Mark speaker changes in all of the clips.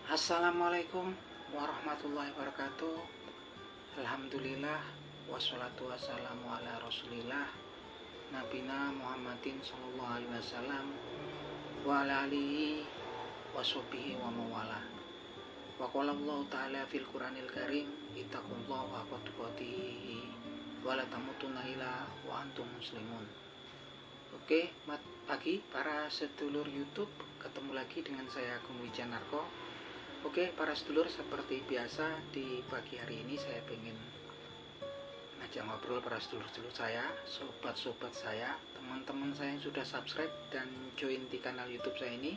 Speaker 1: Assalamualaikum warahmatullahi wabarakatuh. Alhamdulillah wassalatu wassalamu ala rasulillah Nabina Muhammadin sallallahu alaihi wasallam wa ala alihi wa sahbihi wa mawala. Wa qala Allah ta'ala fil Qur'anil Karim ittaqullaha haqqa tuqatih wa la tamutunna illa wa antum muslimun. Oke, pagi para sedulur YouTube, ketemu lagi dengan saya Agung Wijanarko. Oke, para sedulur, seperti biasa di pagi hari ini saya pengen ngajak ngobrol para sedulur-sedulur saya, sobat-sobat saya, teman-teman saya yang sudah subscribe dan join di kanal YouTube saya ini.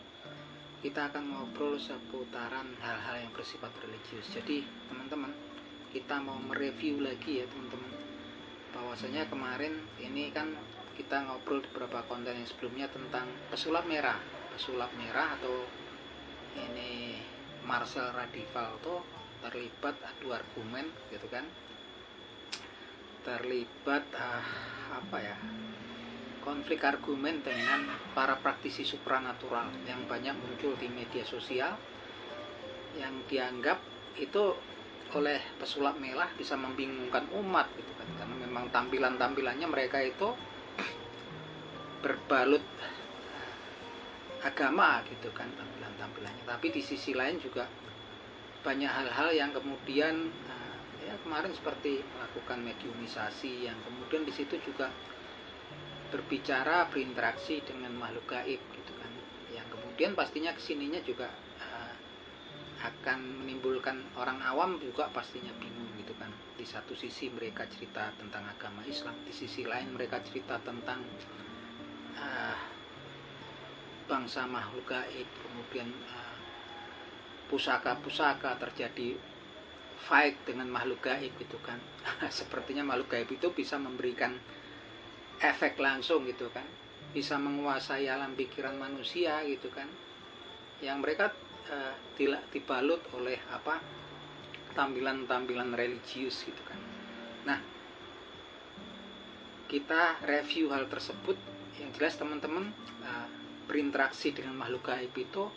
Speaker 1: Kita akan ngobrol seputaran hal-hal yang bersifat religius. Jadi teman-teman, kita mau mereview lagi ya teman-teman, bahwasanya kemarin ini kan kita ngobrol di beberapa konten yang sebelumnya tentang pesulap merah atau ini Marcel Radival tuh terlibat adu argumen gitu kan, terlibat konflik argumen dengan para praktisi supranatural yang banyak muncul di media sosial, yang dianggap itu oleh pesulap merah bisa membingungkan umat gitu kan, karena memang tampilannya mereka itu berbalut agama gitu kan tampilannya, tapi di sisi lain juga banyak hal-hal yang kemudian ya kemarin seperti melakukan mediumisasi, yang kemudian di situ juga berinteraksi dengan makhluk gaib gitu kan, yang kemudian pastinya kesininya juga akan menimbulkan orang awam juga pastinya bingung gitu kan. Di satu sisi mereka cerita tentang agama Islam, di sisi lain mereka cerita tentang bangsa makhluk gaib, kemudian pusaka-pusaka terjadi fight dengan makhluk gaib gitu kan. Sepertinya makhluk gaib itu bisa memberikan efek langsung gitu kan, bisa menguasai alam pikiran manusia gitu kan, yang mereka dibalut oleh tampilan-tampilan religius gitu kan. Nah, kita review hal tersebut. Yang jelas teman-teman, berinteraksi dengan makhluk gaib itu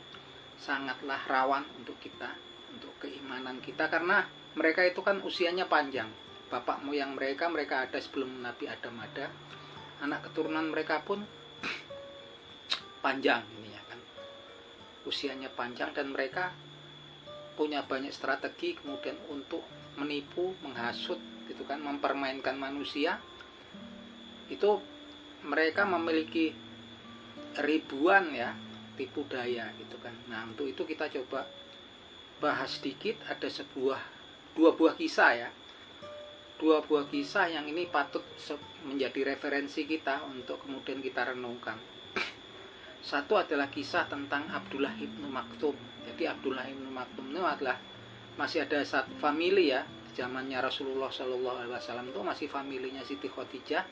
Speaker 1: sangatlah rawan untuk kita, untuk keimanan kita, karena mereka itu kan usianya panjang. Bapak moyang mereka ada sebelum Nabi Adam ada, anak keturunan mereka pun panjang ini ya kan, usianya panjang, dan mereka punya banyak strategi kemudian untuk menipu, menghasut gitu kan, mempermainkan manusia. Itu mereka memiliki ribuan ya tipu daya gitu kan. Nah, untuk itu kita coba bahas sedikit. Ada dua buah kisah yang ini patut menjadi referensi kita untuk kemudian kita renungkan. Satu adalah kisah tentang Abdullah ibnu Maktum. Jadi Abdullah ibnu Maktum itu adalah masih ada satu famili ya, di zamannya Rasulullah Shallallahu Alaihi Wasallam itu masih familinya Siti Khadijah,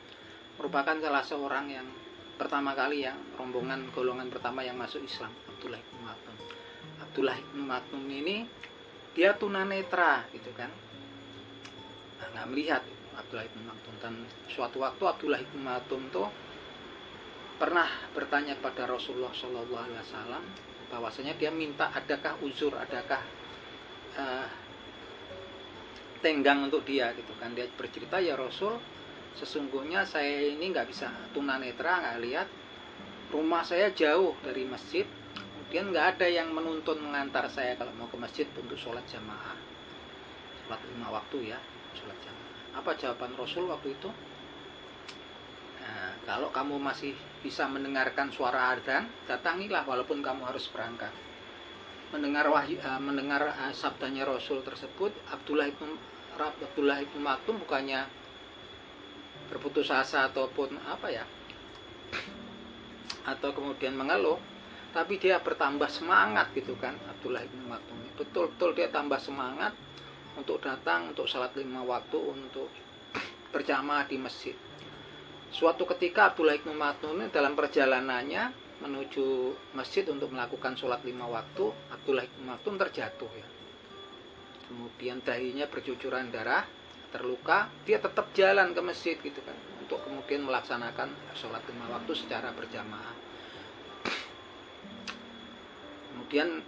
Speaker 1: merupakan salah seorang yang pertama kali yang golongan pertama yang masuk Islam, Abdullah ibnu Maktum. Abdullah ibnu Maktum ini dia tunanetra gitu kan, nggak melihat Abdullah ibnu Maktum. Dan suatu waktu Abdullah ibnu Maktum tuh pernah bertanya pada Rasulullah Shallallahu Alaihi Wasallam bahwasanya dia minta adakah uzur, adakah tenggang untuk dia gitu kan. Dia bercerita, ya Rasul, sesungguhnya saya ini nggak bisa tunanetra, nggak lihat, rumah saya jauh dari masjid, kemudian nggak ada yang menuntun mengantar saya kalau mau ke masjid untuk sholat jamaah, sholat 5 waktu ya, sholat jamaah. Apa jawaban Rasul waktu itu? Nah, kalau kamu masih bisa mendengarkan suara adzan, datangilah walaupun kamu harus berangkat. Mendengar sabdanya Rasul tersebut, Abdullah ibnu Maktum bukannya berputus asa ataupun atau kemudian mengeluh, tapi dia bertambah semangat gitu kan. Abdullah ibnu Maktum betul-betul dia tambah semangat untuk datang, untuk salat 5 waktu, untuk berjamaah di masjid. Suatu ketika Abdullah ibnu Maktum dalam perjalanannya menuju masjid untuk melakukan sholat 5 waktu, Abdullah ibnu Maktum terjatuh ya, kemudian dahinya bercucuran darah, terluka. Dia tetap jalan ke masjid gitu kan, untuk kemudian melaksanakan sholat 5 waktu secara berjamaah. Kemudian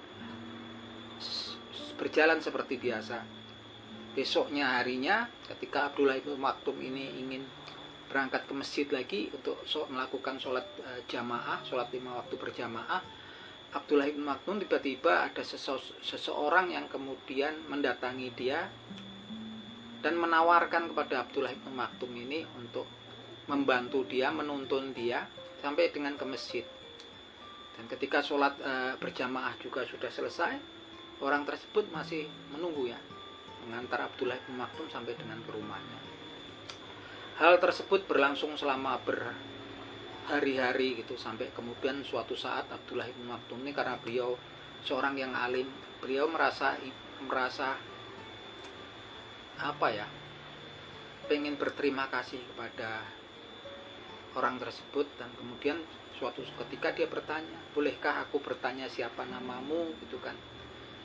Speaker 1: berjalan seperti biasa. Besoknya harinya ketika Abdullah bin Maktum ini ingin berangkat ke masjid lagi untuk melakukan sholat jamaah, sholat 5 waktu berjamaah, Abdullah bin Maktum tiba-tiba ada seseorang yang kemudian mendatangi dia dan menawarkan kepada Abdullah bin Maktum ini untuk membantu dia, menuntun dia sampai dengan ke masjid. Dan ketika sholat berjamaah juga sudah selesai, orang tersebut masih menunggu ya, mengantar Abdullah bin Maktum sampai dengan ke rumahnya. Hal tersebut berlangsung selama berhari-hari gitu, sampai kemudian suatu saat Abdullah bin Maktum ini, karena beliau seorang yang alim, beliau merasa apa ya, pengen berterima kasih kepada orang tersebut. Dan kemudian suatu ketika dia bertanya, bolehkah aku bertanya siapa namamu gitu kan,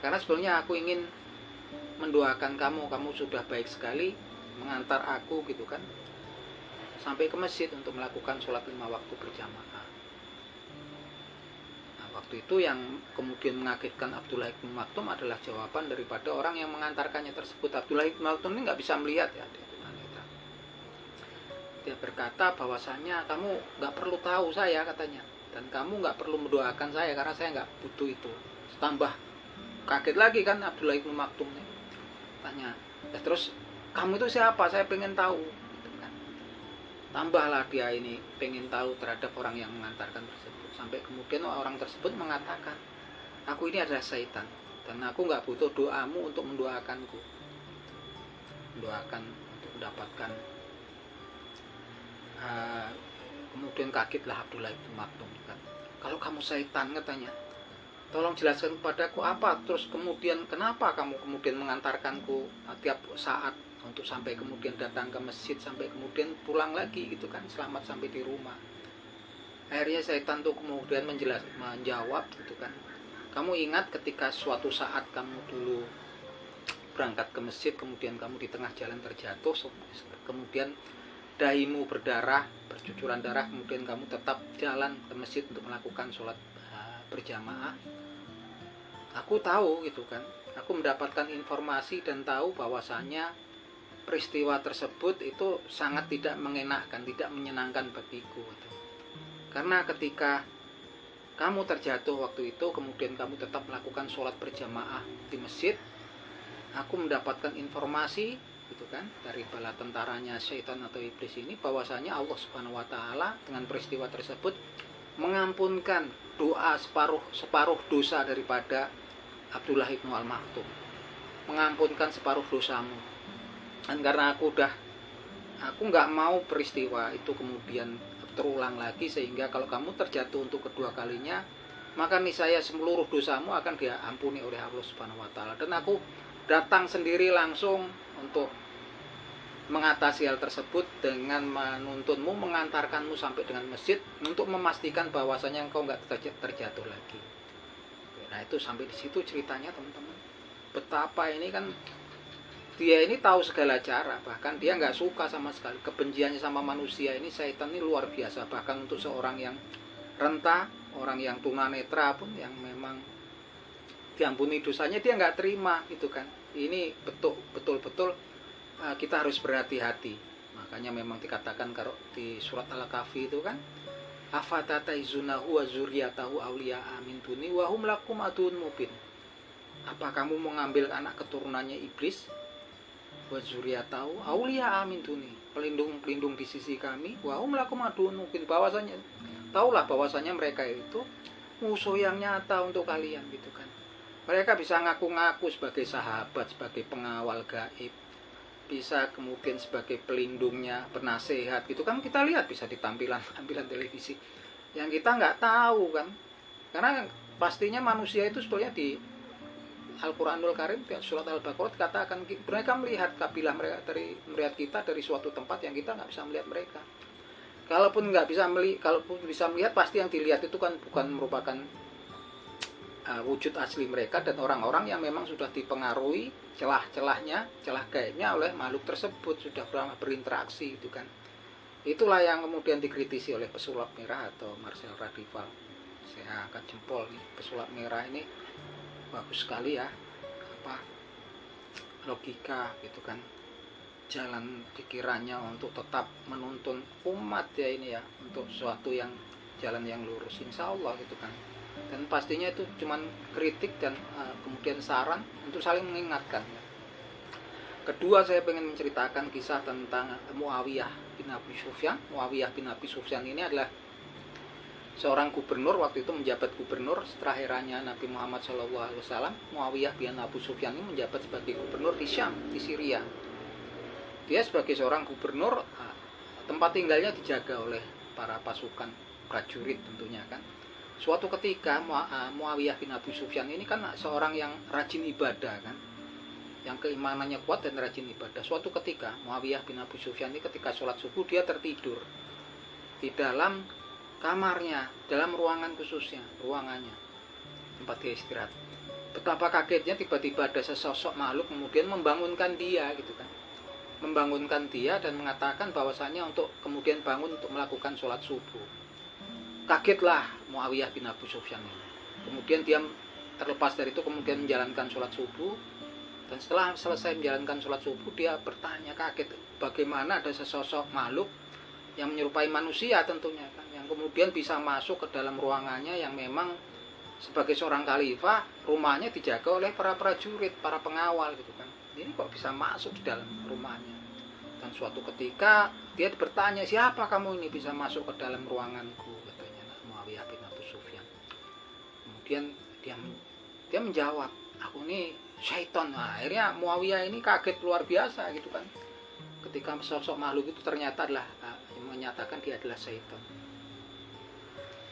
Speaker 1: karena sebetulnya aku ingin mendoakan kamu sudah baik sekali mengantar aku gitu kan sampai ke masjid untuk melakukan sholat 5 waktu berjamaah. Nah, waktu itu yang kemudian mengagetkan Abdullah bin Maktum adalah jawaban daripada orang yang mengantarkannya tersebut. Abdullah bin Maktum ini nggak bisa melihat ya, dia berkata bahwasanya kamu nggak perlu tahu saya katanya, dan kamu nggak perlu mendoakan saya karena saya nggak butuh itu. Tambah kaget lagi kan Abdullah bin Maktum nih, tanya, ya terus kamu itu siapa, saya pengen tahu gitu kan. Tambahlah dia ini pengen tahu terhadap orang yang mengantarkan tersebut, sampai kemudian orang tersebut mengatakan, aku ini adalah syaitan dan aku nggak butuh doamu untuk mendoakan untuk mendapatkan. Kemudian kagetlah Abdullah bin Maktum kan, kalau kamu syaitan katanya, tolong jelaskan kepadaku apa, terus kemudian kenapa kamu kemudian mengantarkanku tiap saat untuk sampai kemudian datang ke masjid, sampai kemudian pulang lagi gitu kan, selamat sampai di rumah. Akhirnya syaitan tuh kemudian menjawab gitu kan, kamu ingat ketika suatu saat kamu dulu berangkat ke masjid, kemudian kamu di tengah jalan terjatuh, kemudian dahimu bercucuran darah, kemudian kamu tetap jalan ke masjid untuk melakukan sholat berjamaah. Aku tahu gitu kan, aku mendapatkan informasi dan tahu bahwasanya peristiwa tersebut itu sangat tidak mengenakkan, tidak menyenangkan bagiku gitu. Karena ketika kamu terjatuh waktu itu, kemudian kamu tetap melakukan sholat berjamaah di masjid, aku mendapatkan informasi gitu kan dari bala tentaranya syaitan atau iblis ini, bahwasanya Allah Subhanahu wa taala dengan peristiwa tersebut mengampunkan doa separuh dosa daripada Abdullah bin Maktum, mengampunkan separuh dosamu. Dan karena aku nggak mau peristiwa itu kemudian terulang lagi, sehingga kalau kamu terjatuh untuk kedua kalinya, maka niscaya seluruh dosamu akan diampuni oleh Allah Subhanahu wa taala. Dan aku datang sendiri langsung untuk mengatasi hal tersebut dengan menuntunmu, mengantarkanmu sampai dengan masjid untuk memastikan bahwasanya engkau nggak terjatuh lagi. Nah itu sampai di situ ceritanya teman-teman. Betapa ini kan dia ini tahu segala cara, bahkan dia nggak suka sama sekali, kebenciannya sama manusia ini, syaitan ini luar biasa. Bahkan untuk seorang yang renta, orang yang tunanetra pun yang memang diampuni dosanya, dia nggak terima gitu kan. Ini betul-betul kita harus berhati-hati. Makanya memang dikatakan kalau di surat Al-Kahfi itu kan, afatataizunahu wa zuriyatahu awliya'a min duni wa hum lakum aduun mubin. Apa kamu mau ngambil anak keturunannya iblis, wa zuriyatahu awliya'a min duni, pelindung di sisi kami, wa hum lakum aduun mubin, bahwasanya taulah bahwasanya mereka itu musuh yang nyata untuk kalian gitu kan. Mereka bisa ngaku-ngaku sebagai sahabat, sebagai pengawal gaib, bisa kemudian sebagai pelindungnya, penasehat gitu kan, kita lihat bisa di tampilan televisi yang kita nggak tahu kan. Karena pastinya manusia itu sebetulnya di Al-Quranul Karim surat Al-Baqarah dikatakan mereka melihat kabilah mereka melihat kita dari suatu tempat yang kita nggak bisa melihat mereka. Kalaupun bisa melihat, pasti yang dilihat itu kan bukan merupakan wujud asli mereka, dan orang-orang yang memang sudah dipengaruhi celah gaibnya oleh makhluk tersebut, sudah berinteraksi itu kan. Itulah yang kemudian dikritisi oleh pesulap merah atau Marcel Radival. Saya angkat jempol nih, pesulap merah ini bagus sekali ya, apa logika gitu kan, jalan pikirannya untuk tetap menuntun umat ya ini ya, untuk sesuatu yang jalan yang lurus insya Allah gitu kan. Dan pastinya itu cuman kritik dan kemudian saran untuk saling mengingatkan ya. Kedua, saya pengen menceritakan kisah tentang Muawiyah bin Abi Sufyan. Muawiyah bin Abi Sufyan ini adalah seorang gubernur, waktu itu menjabat gubernur setelah eranya Nabi Muhammad SAW. Muawiyah bin Abi Sufyan ini menjabat sebagai gubernur di Syam, di Syria. Dia sebagai seorang gubernur, tempat tinggalnya dijaga oleh para pasukan prajurit tentunya kan. Suatu ketika Muawiyah bin Abi Sufyan ini kan seorang yang rajin ibadah kan, yang keimanannya kuat dan rajin ibadah. Suatu ketika Muawiyah bin Abi Sufyan ini ketika sholat subuh dia tertidur di dalam kamarnya, dalam ruangan khususnya, ruangannya tempat dia istirahat. Betapa kagetnya tiba-tiba ada sesosok makhluk kemudian membangunkan dia gitu kan, membangunkan dia dan mengatakan bahwasanya untuk kemudian bangun untuk melakukan sholat subuh. Kagetlah Muawiyah bin Abi Sufyan ini. Kemudian dia terlepas dari itu kemudian menjalankan sholat subuh. Dan setelah selesai menjalankan sholat subuh, dia bertanya kaget bagaimana ada sesosok makhluk yang menyerupai manusia tentunya kan, yang kemudian bisa masuk ke dalam ruangannya yang memang sebagai seorang khalifah rumahnya dijaga oleh para prajurit, para pengawal gitu kan. Ini kok bisa masuk di dalam rumahnya? Dan suatu ketika dia bertanya, siapa kamu ini bisa masuk ke dalam ruanganku, katanya Muawiyah bin Abi Sufyan. Kemudian dia menjawab, aku ini syaitan. Nah, akhirnya Muawiyah ini kaget luar biasa gitu kan, ketika sosok makhluk itu ternyata adalah menyatakan dia adalah syaitan.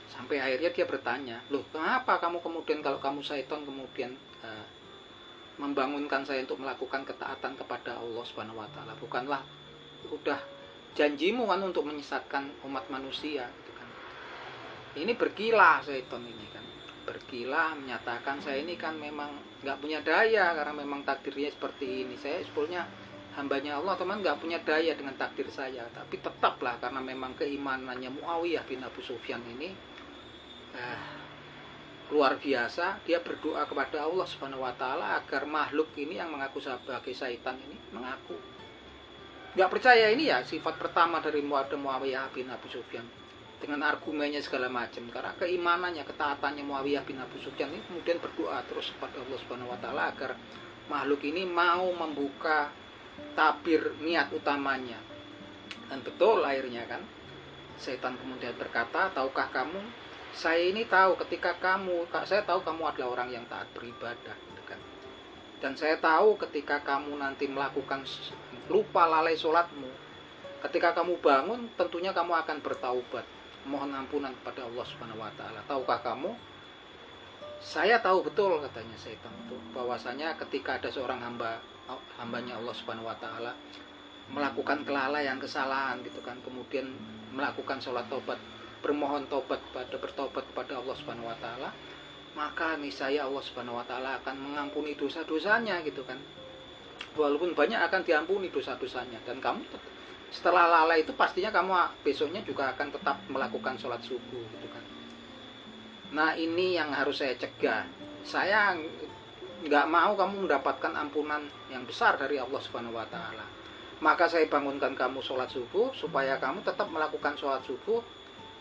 Speaker 1: Sampai akhirnya dia bertanya, loh kenapa kamu kemudian kalau kamu syaitan kemudian membangunkan saya untuk melakukan ketaatan kepada Allah Subhanahu wa taala? Bukanlah udah janjimu kan untuk menyesatkan umat manusia gitu kan. Ini berkilah syaitan ini kan, berkilah menyatakan saya ini kan memang nggak punya daya karena memang takdirnya seperti ini. Saya sebetulnya hambanya Allah teman, nggak punya daya dengan takdir saya, tapi tetaplah karena memang keimanannya Muawiyah bin Abu Sufyan ini luar biasa, dia berdoa kepada Allah Subhanahu wa taala agar makhluk ini yang mengaku sebagai syaitan ini mengaku. Nggak percaya ini ya sifat pertama dari Muawiyah bin Abu Sufyan, dengan argumennya segala macam, karena keimanannya, ketaatannya Muawiyah bin Abu Sufyan ini kemudian berdoa terus kepada Allah Subhanahu wa taala agar makhluk ini mau membuka tabir niat utamanya. Dan betul akhirnya kan, setan kemudian berkata, tahukah kamu, saya ini tahu saya tahu kamu adalah orang yang taat beribadah gitu kan. Dan saya tahu ketika kamu nanti melakukan lupa lalai sholatmu, ketika kamu bangun tentunya kamu akan bertaubat, mohon ampunan kepada Allah Subhanahu wa taala. Tahukah kamu, saya tahu betul, katanya setan itu, bahwasanya ketika ada seorang hambanya Allah Subhanahu wa taala melakukan kelalaian, kesalahan gitu kan, kemudian melakukan sholat taubat, bertobat kepada Allah Subhanahu wa taala, maka niscaya Allah Subhanahu wa taala akan mengampuni dosa-dosanya gitu kan. Walaupun banyak akan diampuni dosa-dosanya, dan kamu setelah lalai itu pastinya kamu besoknya juga akan tetap melakukan sholat subuh gitu kan. Nah ini yang harus saya cegah. Saya nggak mau kamu mendapatkan ampunan yang besar dari Allah Subhanahu wa taala. Maka saya bangunkan kamu sholat subuh supaya kamu tetap melakukan sholat subuh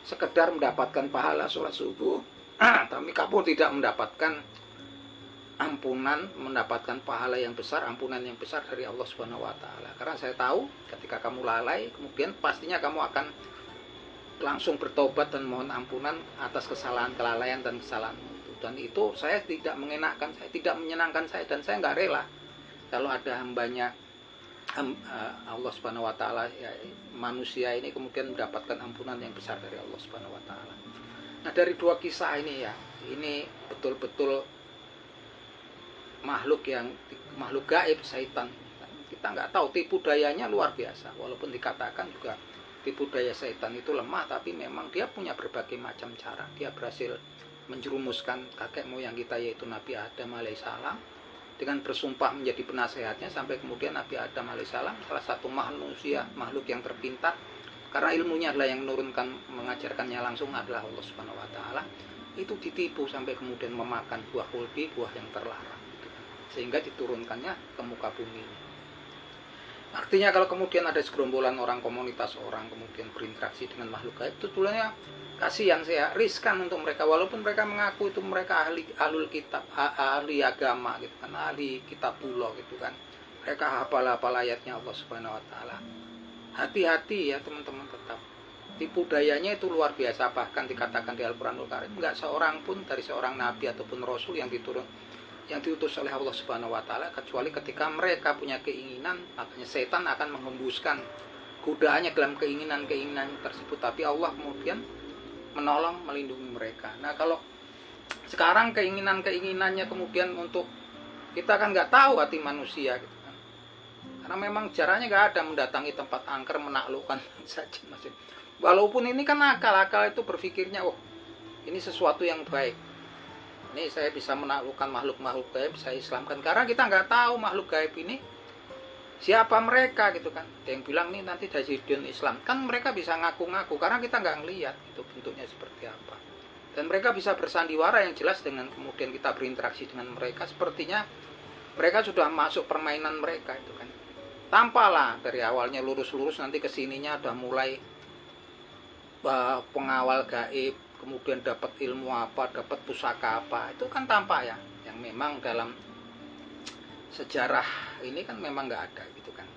Speaker 1: sekedar mendapatkan pahala sholat subuh, tapi kamu tidak mendapatkan ampunan, mendapatkan pahala yang besar, ampunan yang besar dari Allah Subhanahu wa taala. Karena saya tahu ketika kamu lalai, kemudian pastinya kamu akan langsung bertobat dan mohon ampunan atas kesalahan, kelalaian dan kesalahanmu itu. Dan itu saya tidak mengenakan, saya tidak menyenangkan saya, dan saya nggak rela kalau ada hambanya Allah Subhanahu wa taala ya, manusia ini kemudian mendapatkan ampunan yang besar dari Allah Subhanahu wa taala. Nah, dari dua kisah ini ya, ini betul-betul makhluk gaib, syaitan. Kita nggak tahu, tipu dayanya luar biasa. Walaupun dikatakan juga tipu daya syaitan itu lemah, tapi memang dia punya berbagai macam cara. Dia berhasil menjerumuskan kakek moyang kita yaitu Nabi Adam alaihissalam dengan bersumpah menjadi penasehatnya, sampai kemudian Nabi Adam alaihissalam salah satu makhluk yang terpintar, karena ilmunya adalah yang menurunkan, mengajarkannya langsung adalah Allah Subhanahu wa taala. itu ditipu sampai kemudian memakan buah kulbi, buah yang terlarang gitu kan. Sehingga diturunkannya ke muka bumi ini. Artinya kalau kemudian ada segerombolan orang, komunitas orang kemudian berinteraksi dengan makhluk gaib, itu tulisannya kasihan, saya riskan untuk mereka, walaupun mereka mengaku itu mereka ahli kitab, ahli agama gitu kan, ahli kitabullah gitu kan, mereka hafal ayatnya Allah Subhanahu wa taala. Hati-hati ya teman-teman, tetap tipu dayanya itu luar biasa. Bahkan dikatakan di Al-Qur'anul Karim, enggak seorang pun dari seorang nabi ataupun rasul yang diutus oleh Allah Subhanahu wa taala kecuali ketika mereka punya keinginan, makanya setan akan menghembuskan godaannya dalam keinginan-keinginan tersebut, tapi Allah kemudian menolong, melindungi mereka. Nah, kalau sekarang keinginan-keinginannya kemudian untuk kita kan nggak tahu hati manusia gitu kan. Karena memang caranya nggak ada mendatangi tempat angker menaklukkan saja masih. Walaupun ini kan akal itu berpikirnya, oh ini sesuatu yang baik. Ini saya bisa menaklukkan makhluk-makhluk gaib, saya islamkan. Karena kita nggak tahu makhluk gaib ini siapa mereka gitu kan. Ada yang bilang nih nanti dari Islam. Kan mereka bisa ngaku-ngaku karena kita nggak ngelihat itu bentuknya seperti apa. Dan mereka bisa bersandiwara yang jelas dengan kemudian kita berinteraksi dengan mereka. Sepertinya mereka sudah masuk permainan mereka itu kan. Tampalah dari awalnya lurus-lurus, nanti kesininya udah mulai pengawal gaib, kemudian dapat ilmu apa, dapat pusaka apa, itu kan tampak ya, yang memang dalam sejarah ini kan memang nggak ada gitu kan,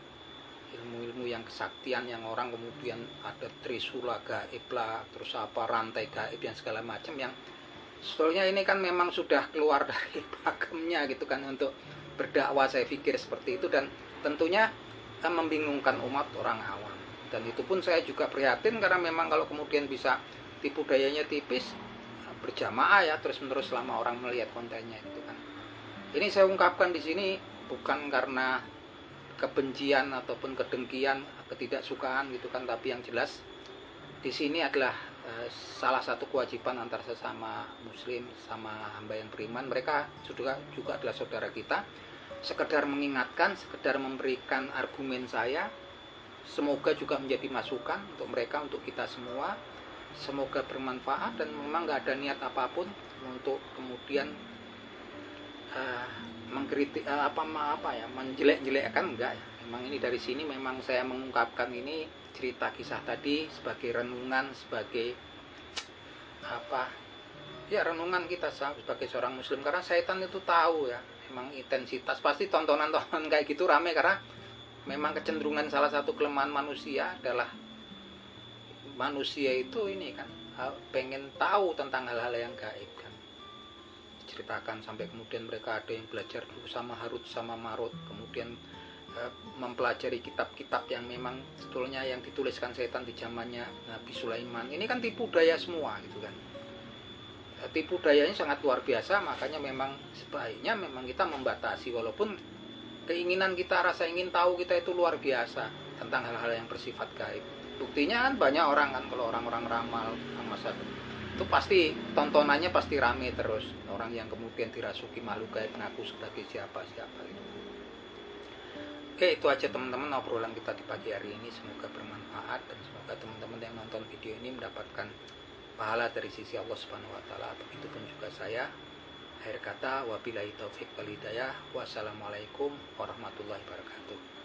Speaker 1: ilmu-ilmu yang kesaktian yang orang kemudian ada trisula gaib lah, terus apa rantai gaib yang segala macam, yang sebetulnya ini kan memang sudah keluar dari pakemnya gitu kan untuk berdakwah, saya pikir seperti itu, dan tentunya membingungkan umat orang awam. Dan itu pun saya juga prihatin karena memang kalau kemudian bisa tipu dayanya tipis, berjamaah ya terus-menerus selama orang melihat kontennya itu kan. Ini saya ungkapkan di sini bukan karena kebencian ataupun kedengkian, ketidaksukaan gitu kan, tapi yang jelas di sini adalah salah satu kewajiban antar sesama muslim, sama hamba yang beriman. Mereka juga adalah saudara kita. Sekedar mengingatkan, sekedar memberikan argumen saya, semoga juga menjadi masukan untuk mereka, untuk kita semua. Semoga bermanfaat, dan memang nggak ada niat apapun untuk kemudian mengkritik menjelek-jelekkan, enggak ya. Memang ini dari sini memang saya mengungkapkan ini cerita kisah tadi sebagai renungan, sebagai renungan kita sebagai seorang muslim, karena setan itu tahu ya, memang intensitas pasti tontonan-tontonan kayak gitu rame, karena memang kecenderungan salah satu kelemahan manusia adalah manusia itu ini kan pengen tahu tentang hal-hal yang gaib kan. Ceritakan sampai kemudian mereka ada yang belajar dulu sama Harut sama Marut, kemudian mempelajari kitab-kitab yang memang sebetulnya yang dituliskan setan di zamannya Nabi Sulaiman. Ini kan tipu daya semua gitu kan. Tipu dayanya sangat luar biasa, makanya memang sebaiknya memang kita membatasi, walaupun keinginan kita, rasa ingin tahu kita itu luar biasa tentang hal-hal yang bersifat gaib. Buktinya kan banyak orang kan, kalau orang-orang ramal masa itu pasti tontonannya pasti rame terus, orang yang kemudian dirasuki makhluk gaib ngaku sebagai siapa-siapa gitu. Oke, itu aja teman-teman obrolan kita di pagi hari ini, semoga bermanfaat dan semoga teman-teman yang nonton video ini mendapatkan pahala dari sisi Allah Subhanahu wa taala. Begitupun juga saya. Akhir kata, wabillahi taufik wal hidayah. Wassalamualaikum warahmatullahi wabarakatuh.